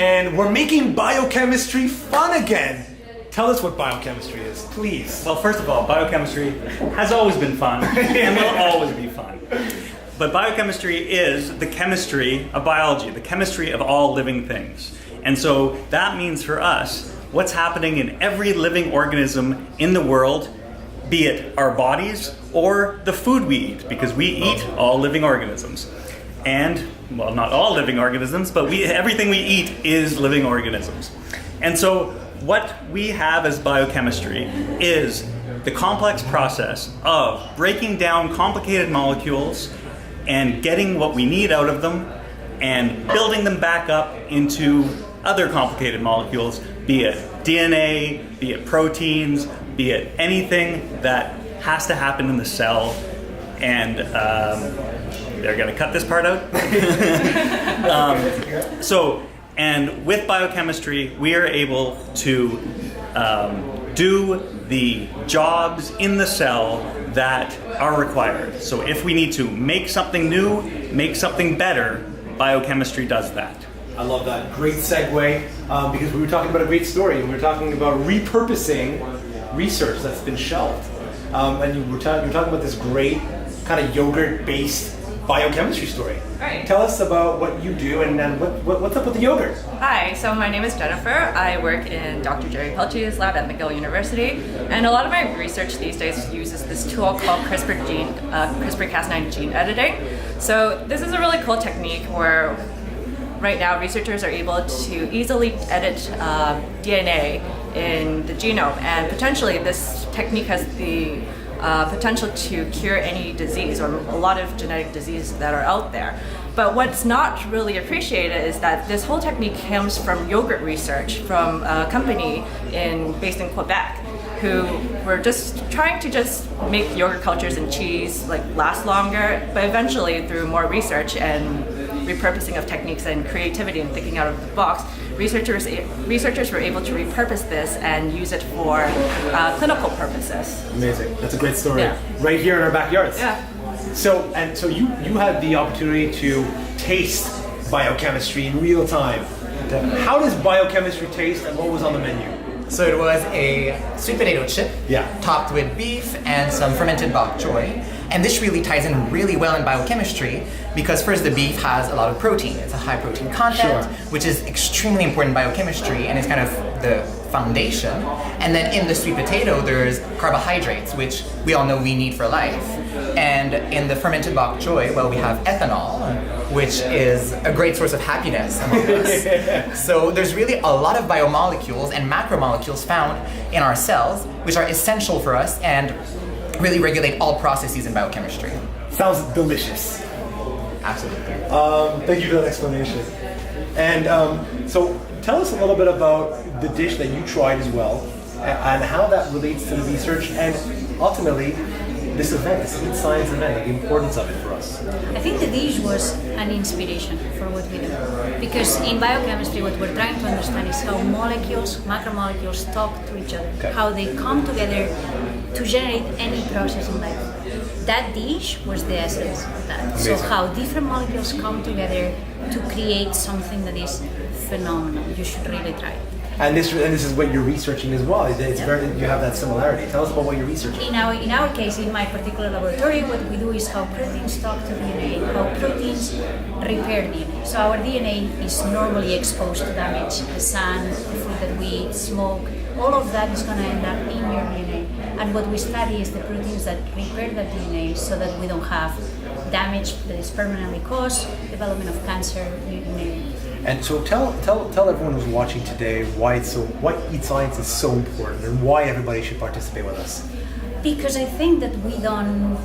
and we're making biochemistry fun again. Tell us what biochemistry is, please. Well, first of all, biochemistry has always been fun and will always be fun. But biochemistry is the chemistry of biology, the chemistry of all living things. And so that means for us, what's happening in every living organism in the world, be it our bodies or the food we eat, because we eat all living organisms. And, well, not all living organisms, but everything we eat is living organisms. And so what we have as biochemistry is the complex process of breaking down complicated molecules and getting what we need out of them and building them back up into other complicated molecules, be it DNA, be it proteins, be it anything that has to happen in the cell. And they're going to cut this part out. And with biochemistry, we are able to do the jobs in the cell that are required. So if we need to make something new, make something better, biochemistry does that. I love that. Great segue, because we were talking about a great story, and we were talking about repurposing research that's been shelved. And you were talking about this great kind of yogurt-based biochemistry story. Right. Tell us about what you do and then what's up with the yogurt? Hi, so my name is Jennifer. I work in Dr. Jerry Pelchey's lab at McGill University, and a lot of my research these days uses this tool called CRISPR-Cas9 gene editing. So this is a really cool technique where right now researchers are able to easily edit DNA in the genome, and potentially this technique has the potential to cure any disease or a lot of genetic diseases that are out there. But what's not really appreciated is that this whole technique comes from yogurt research from a company based in Quebec, who were just trying to make yogurt cultures and cheese last longer, but eventually through more research and repurposing of techniques and creativity and thinking out of the box, researchers were able to repurpose this and use it for clinical purposes. Amazing. That's a great story. Yeah. Right here in our backyards. Yeah. So you had the opportunity to taste biochemistry in real time. How does biochemistry taste, and what was on the menu? So it was a sweet potato chip, topped with beef and some fermented bok choy. And this really ties in really well in biochemistry because first the beef has a lot of protein. It's a high protein content, which is extremely important in biochemistry and it's kind of the foundation. And then in the sweet potato, there's carbohydrates, which we all know we need for life. And in the fermented bok choy, well, we have ethanol, which is a great source of happiness among us. So there's really a lot of biomolecules and macromolecules found in our cells, which are essential for us and really regulate all processes in biochemistry. Sounds delicious. Absolutely. Thank you for that explanation. And so tell us a little bit about the dish that you tried as well, and how that relates to the research and ultimately this event, this Eat Science event, the importance of it for us. I think the dish was an inspiration for what we do. Because in biochemistry, what we're trying to understand is how molecules, macromolecules talk to each other, how they come together to generate any process in life. That dish was the essence of that. Amazing. So how different molecules come together to create something that is phenomenal. You should really try it. And this is what you're researching as well. It's very, you have that similarity. Tell us about what you're researching. In our case, in my particular laboratory, what we do is how proteins talk to DNA, how proteins repair DNA. So our DNA is normally exposed to damage, the sun, the food that we eat, smoke, all of that is going to end up in your DNA. And what we study is the proteins that repair that DNA so that we don't have damage that is permanently caused, development of cancer, you name it. And so tell everyone who's watching today why Eat Science is so important and why everybody should participate with us. Because I think that we don't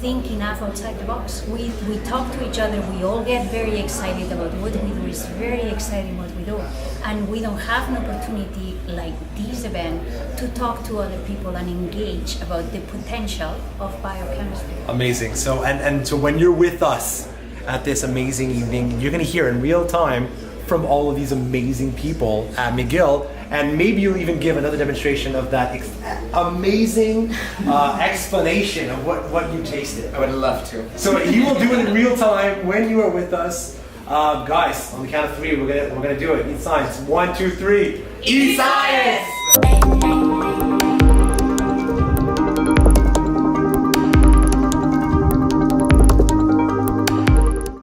think enough outside the box. We talk to each other, we all get very excited about what we do. It's very exciting what we do. And we don't have an opportunity like this event to talk to other people and engage about the potential of biochemistry. Amazing. So and so when you're with us at this amazing evening, you're going to hear in real time from all of these amazing people at McGill, and maybe you'll even give another demonstration of that amazing explanation of what you tasted. I would love to. So you will do it in real time when you are with us. Guys, on the count of 3, we're gonna do it. Eat science. 1, 2, 3. Eat science!